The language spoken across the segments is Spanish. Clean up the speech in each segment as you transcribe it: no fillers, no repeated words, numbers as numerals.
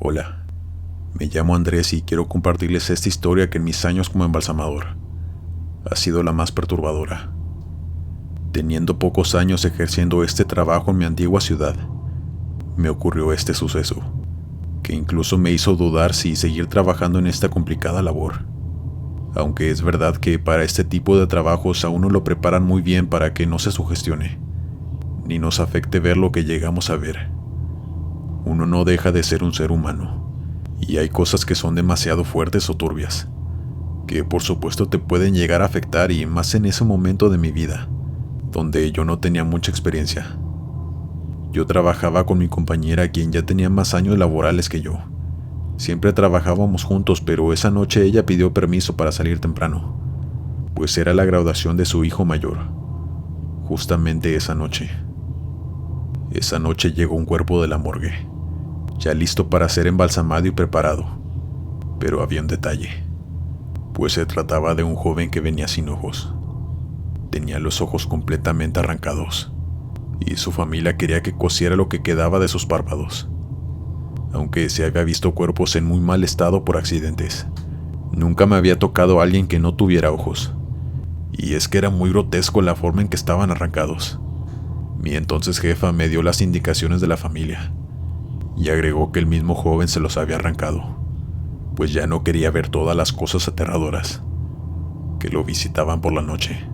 Hola, me llamo Andrés y quiero compartirles esta historia que en mis años como embalsamador ha sido la más perturbadora. Teniendo pocos años ejerciendo este trabajo en mi antigua ciudad, me ocurrió este suceso, que incluso me hizo dudar si seguir trabajando en esta complicada labor. Aunque es verdad que para este tipo de trabajos a uno lo preparan muy bien para que no se sugestione, ni nos afecte ver lo que llegamos a ver. Uno no deja de ser un ser humano, y hay cosas que son demasiado fuertes o turbias, que por supuesto te pueden llegar a afectar, y más en ese momento de mi vida, donde yo no tenía mucha experiencia. Yo trabajaba con mi compañera, quien ya tenía más años laborales que yo. Siempre trabajábamos juntos, pero esa noche ella pidió permiso para salir temprano, pues era la graduación de su hijo mayor. Justamente esa noche llegó un cuerpo de la morgue, ya listo para ser embalsamado y preparado. Pero había un detalle, pues se trataba de un joven que venía sin ojos. Tenía los ojos completamente arrancados, y su familia quería que cosiera lo que quedaba de sus párpados. Aunque se había visto cuerpos en muy mal estado por accidentes, nunca me había tocado a alguien que no tuviera ojos. Y es que era muy grotesco la forma en que estaban arrancados. Mi entonces jefa me dio las indicaciones de la familia, y agregó que el mismo joven se los había arrancado, pues ya no quería ver todas las cosas aterradoras que lo visitaban por la noche.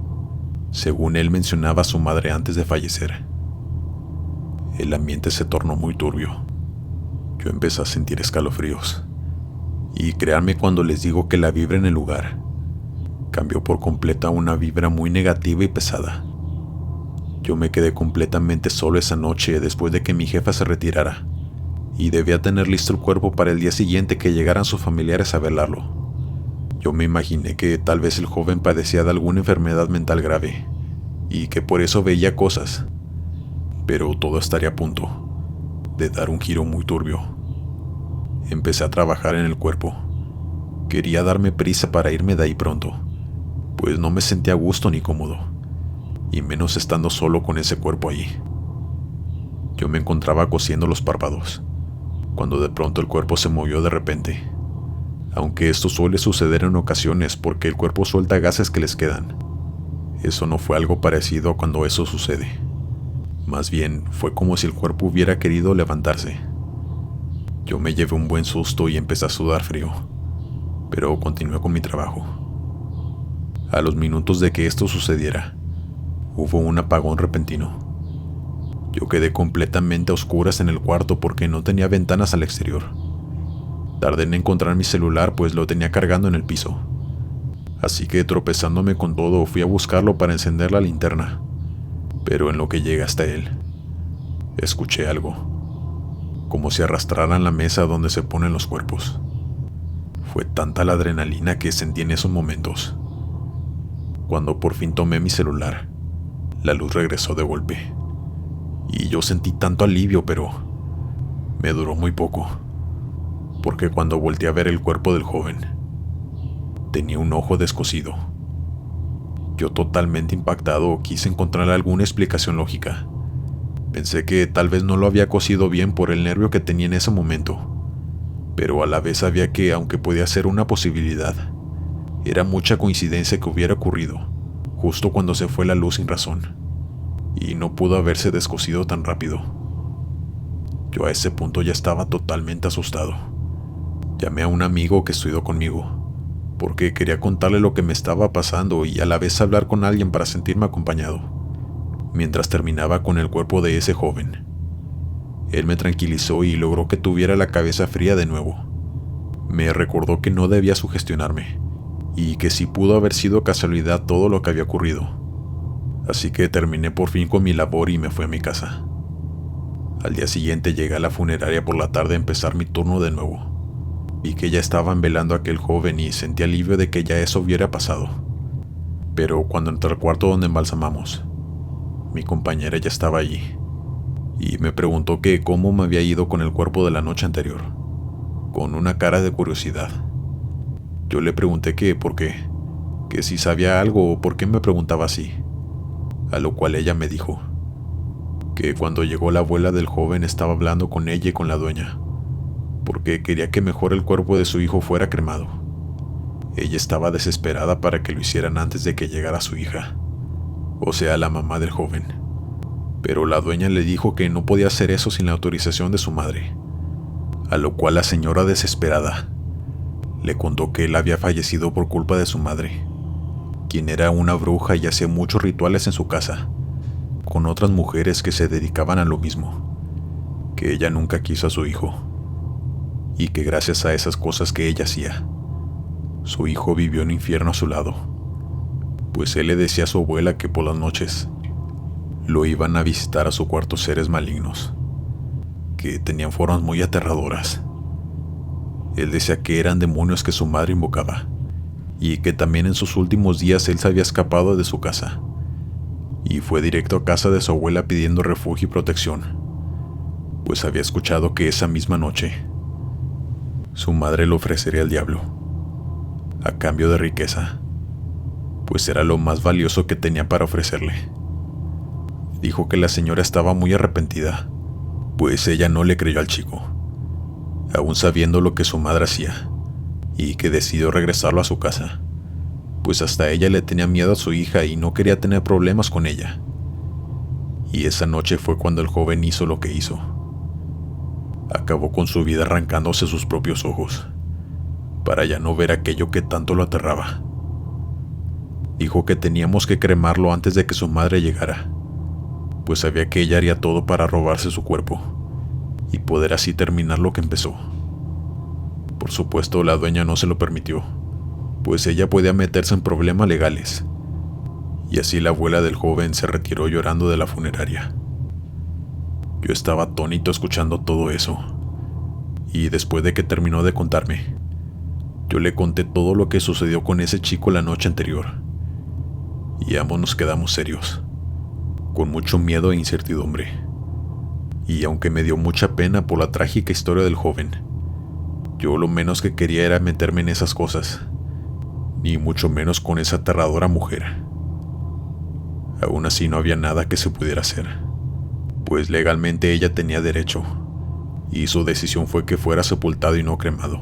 Según él mencionaba a su madre antes de fallecer. El ambiente se tornó muy turbio. Yo empecé a sentir escalofríos. Y créanme cuando les digo que la vibra en el lugar cambió por completo a una vibra muy negativa y pesada. Yo me quedé completamente solo esa noche después de que mi jefa se retirara, y debía tener listo el cuerpo para el día siguiente que llegaran sus familiares a velarlo. Yo me imaginé que tal vez el joven padecía de alguna enfermedad mental grave, y que por eso veía cosas. Pero todo estaría a punto de dar un giro muy turbio. Empecé a trabajar en el cuerpo. Quería darme prisa para irme de ahí pronto, pues no me sentía a gusto ni cómodo, y menos estando solo con ese cuerpo ahí. Yo me encontraba cosiendo los párpados, cuando de pronto el cuerpo se movió de repente. Aunque esto suele suceder en ocasiones porque el cuerpo suelta gases que les quedan, eso no fue algo parecido a cuando eso sucede. Más bien, fue como si el cuerpo hubiera querido levantarse. Yo me llevé un buen susto y empecé a sudar frío, pero continué con mi trabajo. A los minutos de que esto sucediera, hubo un apagón repentino. Yo quedé completamente a oscuras en el cuarto porque no tenía ventanas al exterior. Tardé en encontrar mi celular, pues lo tenía cargando en el piso. Así que, tropezándome con todo, fui a buscarlo para encender la linterna. Pero en lo que llegué hasta él, escuché algo, como si arrastraran la mesa donde se ponen los cuerpos. Fue tanta la adrenalina que sentí en esos momentos. Cuando por fin tomé mi celular, la luz regresó de golpe, y yo sentí tanto alivio, pero me duró muy poco, porque cuando volteé a ver el cuerpo del joven, tenía un ojo descosido. Yo, totalmente impactado, quise encontrar alguna explicación lógica. Pensé que tal vez no lo había cosido bien por el nervio que tenía en ese momento, pero a la vez sabía que, aunque podía ser una posibilidad, era mucha coincidencia que hubiera ocurrido justo cuando se fue la luz sin razón, y no pudo haberse descosido tan rápido. Yo a ese punto ya estaba totalmente asustado. Llamé a un amigo que estudió conmigo, porque quería contarle lo que me estaba pasando y a la vez hablar con alguien para sentirme acompañado, mientras terminaba con el cuerpo de ese joven. Él me tranquilizó y logró que tuviera la cabeza fría de nuevo. Me recordó que no debía sugestionarme, y que sí pudo haber sido casualidad todo lo que había ocurrido. Así que terminé por fin con mi labor y me fui a mi casa. Al día siguiente llegué a la funeraria por la tarde a empezar mi turno de nuevo. Vi que ya estaban velando a aquel joven y sentí alivio de que ya eso hubiera pasado. Pero cuando entré al cuarto donde embalsamamos, mi compañera ya estaba allí, y me preguntó que cómo me había ido con el cuerpo de la noche anterior, con una cara de curiosidad. Yo le pregunté que por qué, que si sabía algo o por qué me preguntaba así, a lo cual ella me dijo que cuando llegó la abuela del joven estaba hablando con ella y con la dueña, porque quería que mejor el cuerpo de su hijo fuera cremado. Ella estaba desesperada para que lo hicieran antes de que llegara su hija, o sea, la mamá del joven. Pero la dueña le dijo que no podía hacer eso sin la autorización de su madre, a lo cual la señora, desesperada, le contó que él había fallecido por culpa de su madre, quien era una bruja y hacía muchos rituales en su casa, con otras mujeres que se dedicaban a lo mismo, que ella nunca quiso a su hijo, y que gracias a esas cosas que ella hacía, su hijo vivió un infierno a su lado, pues él le decía a su abuela que por las noches lo iban a visitar a su cuarto seres malignos, que tenían formas muy aterradoras. Él decía que eran demonios que su madre invocaba, y que también en sus últimos días él se había escapado de su casa, y fue directo a casa de su abuela pidiendo refugio y protección, pues había escuchado que esa misma noche su madre le ofrecería al diablo, a cambio de riqueza, pues era lo más valioso que tenía para ofrecerle. Dijo que la señora estaba muy arrepentida, pues ella no le creyó al chico, aún sabiendo lo que su madre hacía, y que decidió regresarlo a su casa, pues hasta ella le tenía miedo a su hija y no quería tener problemas con ella. Y esa noche fue cuando el joven hizo lo que hizo. Acabó con su vida arrancándose sus propios ojos, para ya no ver aquello que tanto lo aterraba. Dijo que teníamos que cremarlo antes de que su madre llegara, pues sabía que ella haría todo para robarse su cuerpo y poder así terminar lo que empezó. Por supuesto, la dueña no se lo permitió, pues ella podía meterse en problemas legales, y así la abuela del joven se retiró llorando de la funeraria. Yo estaba atónito escuchando todo eso, y después de que terminó de contarme, yo le conté todo lo que sucedió con ese chico la noche anterior, y ambos nos quedamos serios, con mucho miedo e incertidumbre. Y aunque me dio mucha pena por la trágica historia del joven, yo lo menos que quería era meterme en esas cosas, ni mucho menos con esa aterradora mujer. Aún así no había nada que se pudiera hacer, pues legalmente ella tenía derecho, y su decisión fue que fuera sepultado y no cremado.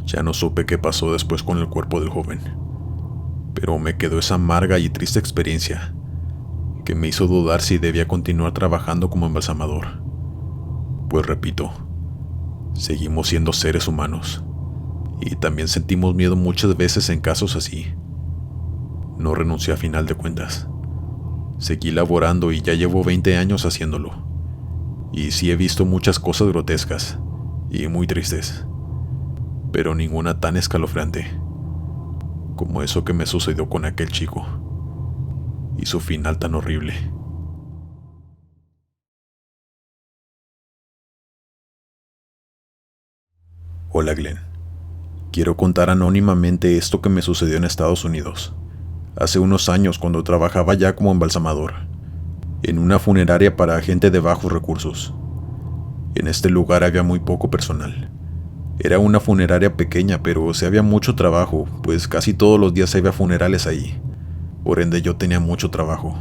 Ya no supe qué pasó después con el cuerpo del joven, pero me quedó esa amarga y triste experiencia que me hizo dudar si debía continuar trabajando como embalsamador. Pues repito, seguimos siendo seres humanos, y también sentimos miedo muchas veces en casos así. No renuncié a final de cuentas. Seguí laborando y ya llevo 20 años haciéndolo. Y sí he visto muchas cosas grotescas y muy tristes, pero ninguna tan escalofriante como eso que me sucedió con aquel chico, y su final tan horrible. Hola Glenn, quiero contar anónimamente esto que me sucedió en Estados Unidos, hace unos años cuando trabajaba ya como embalsamador, en una funeraria para gente de bajos recursos. En este lugar había muy poco personal. Era una funeraria pequeña, pero sí había mucho trabajo, pues casi todos los días había funerales ahí. Por ende yo tenía mucho trabajo.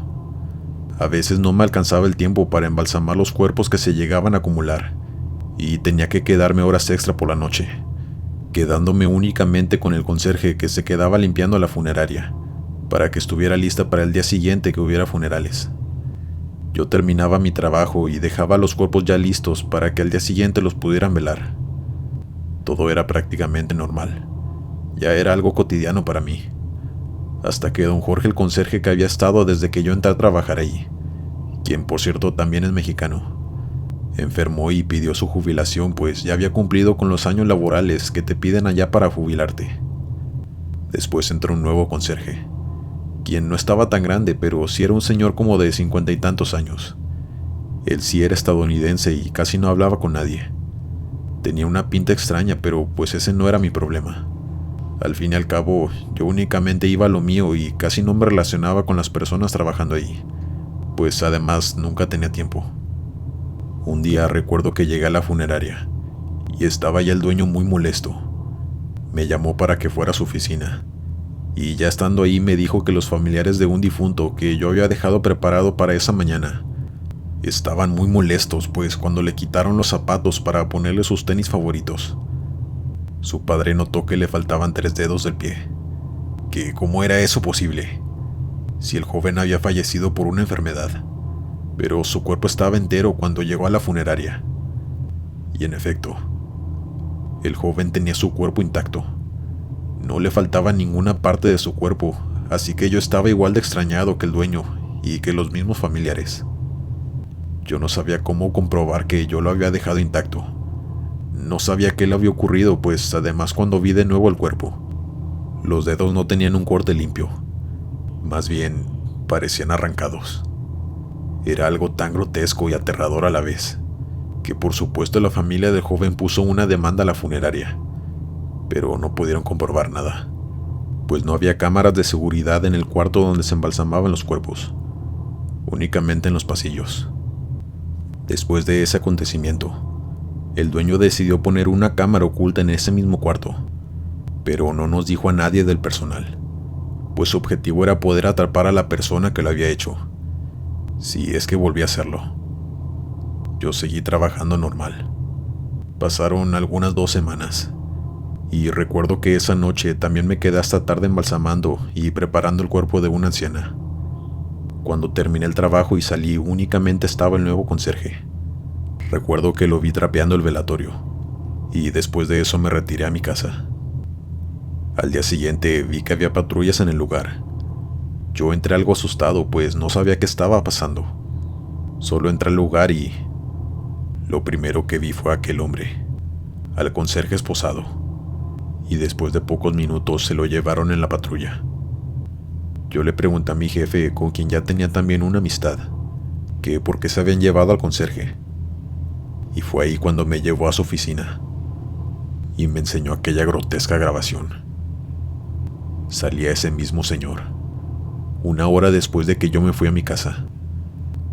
A veces no me alcanzaba el tiempo para embalsamar los cuerpos que se llegaban a acumular, y tenía que quedarme horas extra por la noche, quedándome únicamente con el conserje que se quedaba limpiando la funeraria, para que estuviera lista para el día siguiente que hubiera funerales. Yo terminaba mi trabajo y dejaba los cuerpos ya listos para que al día siguiente los pudieran velar. Todo era prácticamente normal. Ya era algo cotidiano para mí. Hasta que don Jorge, el conserje que había estado desde que yo entré a trabajar ahí, quien por cierto también es mexicano, enfermó y pidió su jubilación, pues ya había cumplido con los años laborales que te piden allá para jubilarte. Después entró un nuevo conserje, quien no estaba tan grande, pero sí era un señor como de 50 y tantos años. Él sí era estadounidense y casi no hablaba con nadie. Tenía una pinta extraña, pero pues ese no era mi problema. Al fin y al cabo, yo únicamente iba a lo mío y casi no me relacionaba con las personas trabajando ahí, pues además nunca tenía tiempo. Un día recuerdo que llegué a la funeraria y estaba ya el dueño muy molesto. Me llamó para que fuera a su oficina, y ya estando ahí me dijo que los familiares de un difunto que yo había dejado preparado para esa mañana Estaban muy molestos, pues cuando le quitaron los zapatos para ponerle sus tenis favoritos, su padre notó que le faltaban 3 dedos del pie. Que ¿cómo era eso posible? Si el joven había fallecido por una enfermedad, pero su cuerpo estaba entero cuando llegó a la funeraria. Y en efecto, el joven tenía su cuerpo intacto. No le faltaba ninguna parte de su cuerpo, así que yo estaba igual de extrañado que el dueño y que los mismos familiares. Yo no sabía cómo comprobar que yo lo había dejado intacto. No sabía qué le había ocurrido, pues además cuando vi de nuevo el cuerpo, los dedos no tenían un corte limpio. Más bien, parecían arrancados. Era algo tan grotesco y aterrador a la vez, que por supuesto la familia del joven puso una demanda a la funeraria, pero no pudieron comprobar nada, pues no había cámaras de seguridad en el cuarto donde se embalsamaban los cuerpos, únicamente en los pasillos. Después de ese acontecimiento, el dueño decidió poner una cámara oculta en ese mismo cuarto, pero no nos dijo a nadie del personal, pues su objetivo era poder atrapar a la persona que lo había hecho, si es que volvía a hacerlo. Yo seguí trabajando normal. Pasaron algunas 2 semanas, y recuerdo que esa noche también me quedé hasta tarde embalsamando y preparando el cuerpo de una anciana. Cuando terminé el trabajo y salí, únicamente estaba el nuevo conserje. Recuerdo que lo vi trapeando el velatorio, y después de eso me retiré a mi casa. Al día siguiente vi que había patrullas en el lugar. Yo entré algo asustado, pues no sabía qué estaba pasando. Solo entré al lugar y lo primero que vi fue a aquel hombre, al conserje esposado, y después de pocos minutos se lo llevaron en la patrulla. Yo le pregunté a mi jefe, con quien ya tenía también una amistad, que por qué se habían llevado al conserje. Y fue ahí cuando me llevó a su oficina y me enseñó aquella grotesca grabación. Salía ese mismo señor, 1 hora después de que yo me fui a mi casa.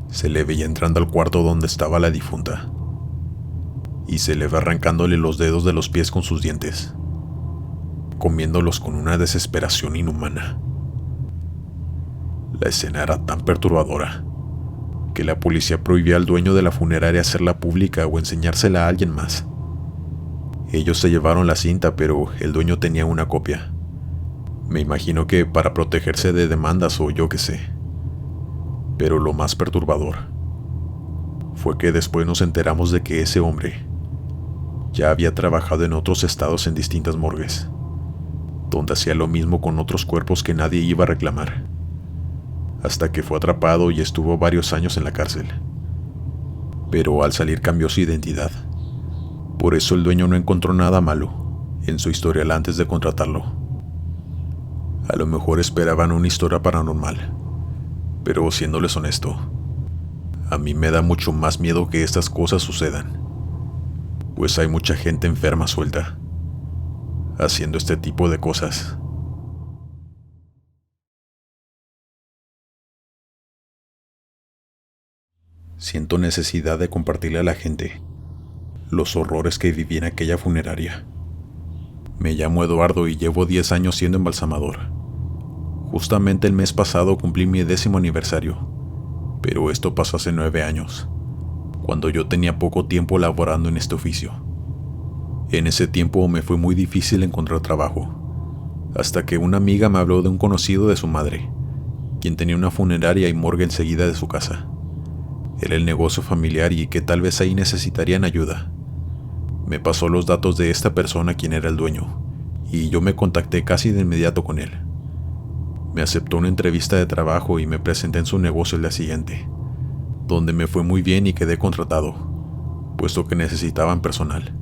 Se le veía entrando al cuarto donde estaba la difunta, y se le ve arrancándole los dedos de los pies con sus dientes, comiéndolos con una desesperación inhumana. La escena era tan perturbadora que la policía prohibía al dueño de la funeraria hacerla pública o enseñársela a alguien más. Ellos se llevaron la cinta, pero el dueño tenía una copia. Me imagino que para protegerse de demandas o yo qué sé. Pero lo más perturbador fue que después nos enteramos de que ese hombre ya había trabajado en otros estados en distintas morgues, donde hacía lo mismo con otros cuerpos que nadie iba a reclamar, hasta que fue atrapado y estuvo varios años en la cárcel. Pero al salir cambió su identidad. Por eso el dueño no encontró nada malo en su historial antes de contratarlo. A lo mejor esperaban una historia paranormal, pero siéndoles honesto, a mí me da mucho más miedo que estas cosas sucedan, pues hay mucha gente enferma suelta, haciendo este tipo de cosas. Siento necesidad de compartirle a la gente los horrores que viví en aquella funeraria. Me llamo Eduardo y llevo 10 años siendo embalsamador. Justamente el mes pasado cumplí mi 10º aniversario, pero esto pasó hace 9 años, cuando yo tenía poco tiempo laborando en este oficio. En ese tiempo me fue muy difícil encontrar trabajo, hasta que una amiga me habló de un conocido de su madre, quien tenía una funeraria y morgue enseguida de su casa. Era el negocio familiar y que tal vez ahí necesitarían ayuda. Me pasó los datos de esta persona, quien era el dueño, y yo me contacté casi de inmediato con él. Me aceptó una entrevista de trabajo y me presenté en su negocio el día siguiente, donde me fue muy bien y quedé contratado, puesto que necesitaban personal.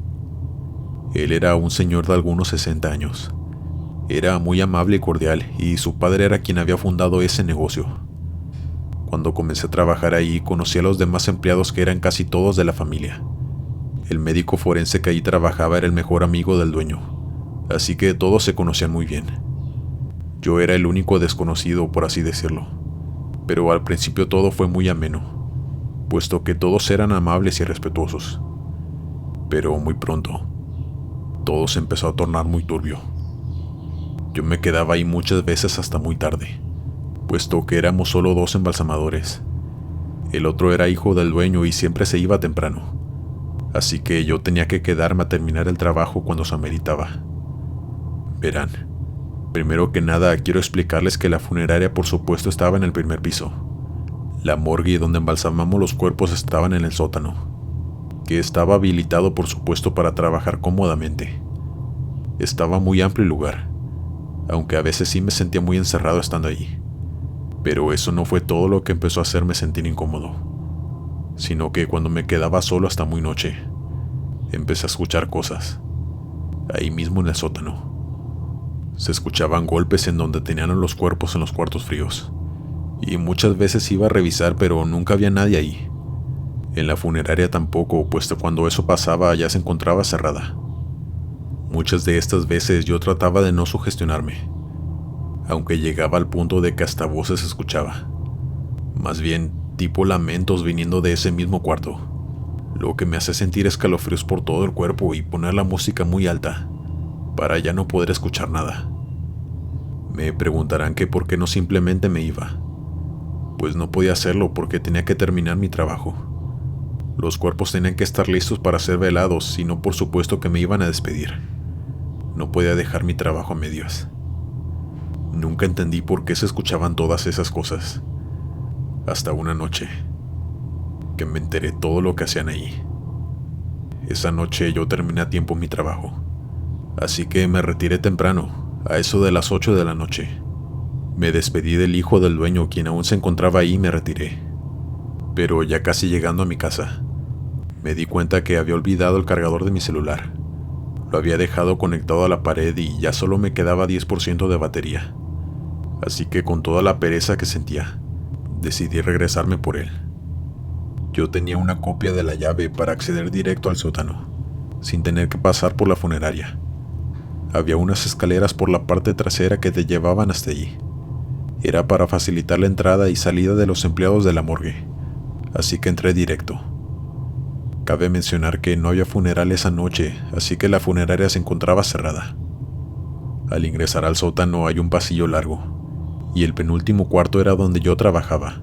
Él era un señor de algunos 60 años. Era muy amable y cordial, y su padre era quien había fundado ese negocio. Cuando comencé a trabajar ahí, conocí a los demás empleados, que eran casi todos de la familia. El médico forense que ahí trabajaba era el mejor amigo del dueño, así que todos se conocían muy bien. Yo era el único desconocido, por así decirlo, pero al principio todo fue muy ameno, puesto que todos eran amables y respetuosos. Pero muy pronto, todo se empezó a tornar muy turbio. Yo me quedaba ahí muchas veces hasta muy tarde, puesto que éramos solo 2 embalsamadores. El otro era hijo del dueño y siempre se iba temprano, así que yo tenía que quedarme a terminar el trabajo cuando se ameritaba. Verán, primero que nada quiero explicarles que la funeraria por supuesto estaba en el primer piso. La morgue donde embalsamamos los cuerpos estaban en el sótano, que estaba habilitado por supuesto para trabajar cómodamente. Estaba muy amplio el lugar, aunque a veces sí me sentía muy encerrado estando allí. Pero eso no fue todo lo que empezó a hacerme sentir incómodo, sino que cuando me quedaba solo hasta muy noche, empecé a escuchar cosas, ahí mismo en el sótano. Se escuchaban golpes en donde tenían los cuerpos en los cuartos fríos, y muchas veces iba a revisar pero nunca había nadie ahí. En la funeraria tampoco, puesto cuando eso pasaba ya se encontraba cerrada. Muchas de estas veces yo trataba de no sugestionarme, aunque llegaba al punto de que hasta voces se escuchaba, más bien tipo lamentos viniendo de ese mismo cuarto, lo que me hace sentir escalofríos por todo el cuerpo y poner la música muy alta, para ya no poder escuchar nada. Me preguntarán que por qué no simplemente me iba. Pues no podía hacerlo porque tenía que terminar mi trabajo. Los cuerpos tenían que estar listos para ser velados, si no por supuesto que me iban a despedir. No podía dejar mi trabajo a medias. Nunca entendí por qué se escuchaban todas esas cosas. Hasta una noche, que me enteré todo lo que hacían ahí. Esa noche yo terminé a tiempo mi trabajo, así que me retiré temprano, a eso de las 8 de la noche. Me despedí del hijo del dueño, quien aún se encontraba ahí, y me retiré. Pero ya casi llegando a mi casa, me di cuenta que había olvidado el cargador de mi celular. Lo había dejado conectado a la pared y ya solo me quedaba 10% de batería. Así que con toda la pereza que sentía, decidí regresarme por él. Yo tenía una copia de la llave para acceder directo al sótano, sin tener que pasar por la funeraria. Había unas escaleras por la parte trasera que te llevaban hasta allí. Era para facilitar la entrada y salida de los empleados de la morgue, así que entré directo. Cabe mencionar que no había funeral esa noche, así que la funeraria se encontraba cerrada. Al ingresar al sótano hay un pasillo largo, y el penúltimo cuarto era donde yo trabajaba,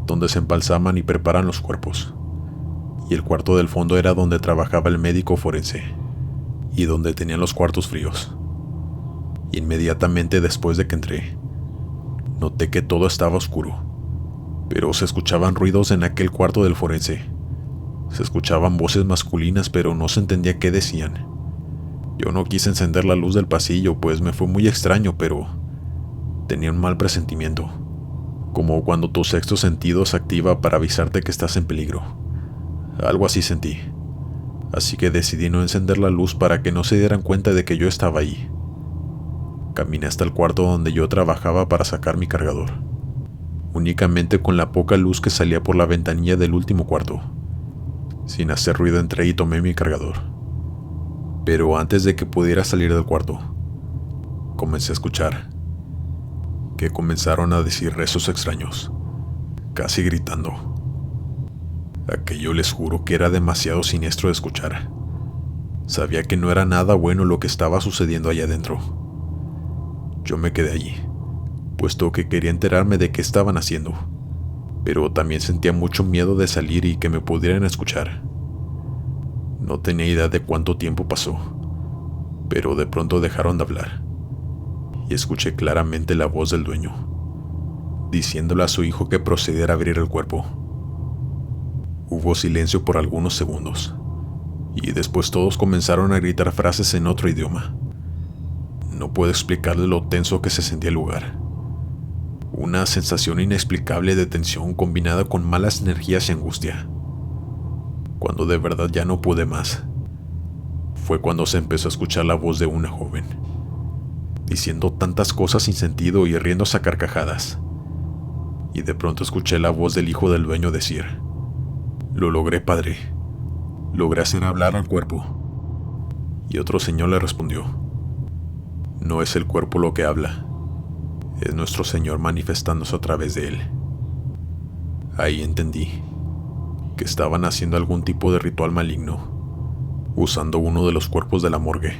donde se embalsaman y preparan los cuerpos. Y el cuarto del fondo era donde trabajaba el médico forense, y donde tenían los cuartos fríos. Inmediatamente después de que entré, noté que todo estaba oscuro, pero se escuchaban ruidos en aquel cuarto del forense. Se escuchaban voces masculinas, pero no se entendía qué decían. Yo no quise encender la luz del pasillo, pues me fue muy extraño, pero tenía un mal presentimiento, como cuando tu sexto sentido se activa para avisarte que estás en peligro. Algo así sentí, así que decidí no encender la luz para que no se dieran cuenta de que yo estaba ahí. Caminé hasta el cuarto donde yo trabajaba para sacar mi cargador, únicamente con la poca luz que salía por la ventanilla del último cuarto. Sin hacer ruido entré y tomé mi cargador. Pero antes de que pudiera salir del cuarto, comencé a escuchar que comenzaron a decir rezos extraños, casi gritando. Aquello les juro que era demasiado siniestro de escuchar. Sabía que no era nada bueno lo que estaba sucediendo allá adentro. Yo me quedé allí, puesto que quería enterarme de qué estaban haciendo, pero también sentía mucho miedo de salir y que me pudieran escuchar. No tenía idea de cuánto tiempo pasó, pero de pronto dejaron de hablar, y escuché claramente la voz del dueño, diciéndole a su hijo que procediera a abrir el cuerpo. Hubo silencio por algunos segundos, y después todos comenzaron a gritar frases en otro idioma. No puedo explicarles lo tenso que se sentía el lugar. Una sensación inexplicable de tensión combinada con malas energías y angustia. Cuando de verdad ya no pude más, fue cuando se empezó a escuchar la voz de una joven, diciendo tantas cosas sin sentido y riéndose a carcajadas. Y de pronto escuché la voz del hijo del dueño decir: «Lo logré, padre. Logré hacer hablar al cuerpo». Y otro señor le respondió: «No es el cuerpo lo que habla, es nuestro Señor manifestándose a través de él». Ahí entendí que estaban haciendo algún tipo de ritual maligno, usando uno de los cuerpos de la morgue.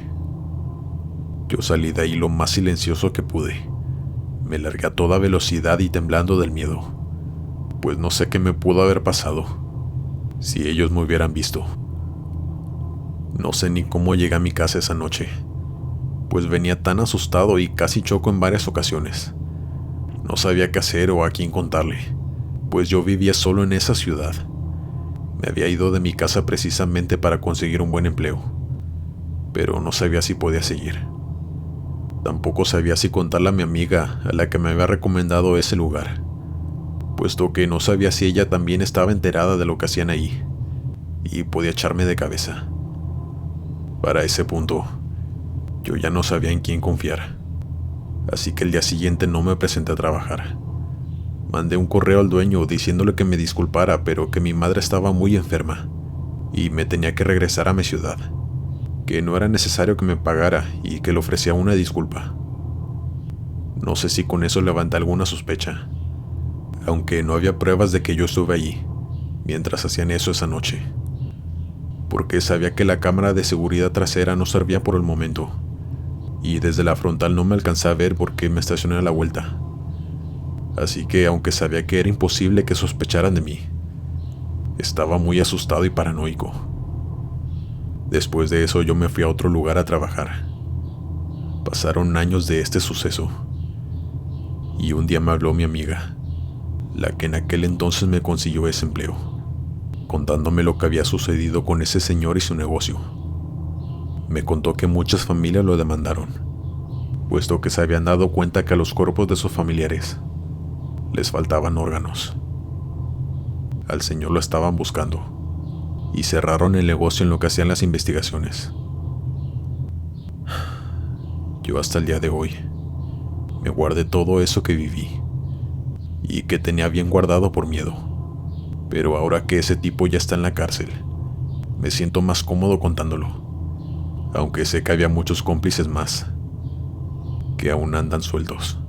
Yo salí de ahí lo más silencioso que pude. Me largué a toda velocidad y temblando del miedo. pues no sé qué me pudo haber pasado si ellos me hubieran visto. No sé ni cómo llegué a mi casa esa noche, pues venía tan asustado y casi choco en varias ocasiones. No sabía qué hacer o a quién contarle, pues yo vivía solo en esa ciudad. Me había ido de mi casa precisamente para conseguir un buen empleo, pero no sabía si podía seguir. Tampoco sabía si contarle a mi amiga, a la que me había recomendado ese lugar, puesto que no sabía si ella también estaba enterada de lo que hacían ahí, y podía echarme de cabeza. Para ese punto, yo ya no sabía en quién confiar, así que el día siguiente no me presenté a trabajar. Mandé un correo al dueño diciéndole que me disculpara, pero que mi madre estaba muy enferma y me tenía que regresar a mi ciudad, que no era necesario que me pagara y que le ofrecía una disculpa. No sé si con eso levanté alguna sospecha, aunque no había pruebas de que yo estuve allí mientras hacían eso esa noche, porque sabía que la cámara de seguridad trasera no servía por el momento, y desde la frontal no me alcancé a ver porque me estacioné a la vuelta. Así que, aunque sabía que era imposible que sospecharan de mí, estaba muy asustado y paranoico. Después de eso yo me fui a otro lugar a trabajar. Pasaron años de este suceso, y un día me habló mi amiga, la que en aquel entonces me consiguió ese empleo, contándome lo que había sucedido con ese señor y su negocio. Me contó que muchas familias lo demandaron, puesto que se habían dado cuenta que a los cuerpos de sus familiares les faltaban órganos. Al señor lo estaban buscando y cerraron el negocio en lo que hacían las investigaciones. Yo hasta el día de hoy me guardé todo eso que viví y que tenía bien guardado por miedo, pero ahora que ese tipo ya está en la cárcel, me siento más cómodo contándolo, aunque sé que había muchos cómplices más que aún andan sueltos.